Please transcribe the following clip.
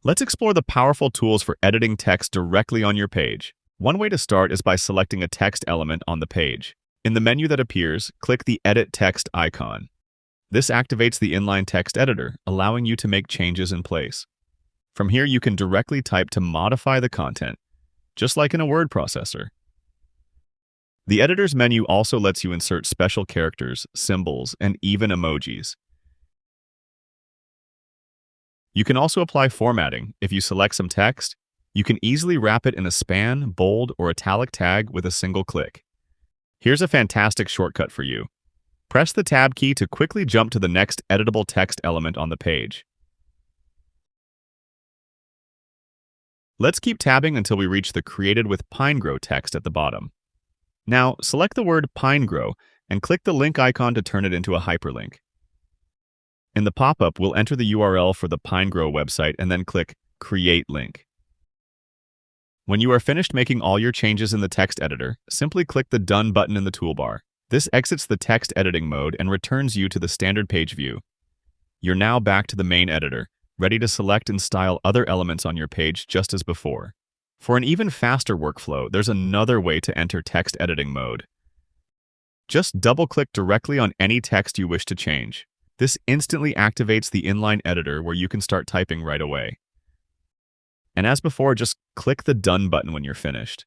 Let's explore the powerful tools for editing text directly on your page. One way to start is by selecting a text element on the page. In the menu that appears, click the Edit Text icon. This activates the inline text editor, allowing you to make changes in place. From here, you can directly type to modify the content, just like in a word processor. The editor's menu also lets you insert special characters, symbols, and even emojis. You can also apply formatting. If you select some text, you can easily wrap it in a span, bold, or italic tag with a single click. Here's a fantastic shortcut for you. Press the Tab key to quickly jump to the next editable text element on the page. Let's keep tabbing until we reach the Created with Pinegrow text at the bottom. Now, select the word Pinegrow and click the link icon to turn it into a hyperlink. In the pop-up, we'll enter the URL for the Pinegrow website and then click Create Link. When you are finished making all your changes in the text editor, simply click the Done button in the toolbar. This exits the text editing mode and returns you to the standard page view. You're now back to the main editor, ready to select and style other elements on your page just as before. For an even faster workflow, there's another way to enter text editing mode. Just double-click directly on any text you wish to change. This instantly activates the inline editor where you can start typing right away. And as before, just click the Done button when you're finished.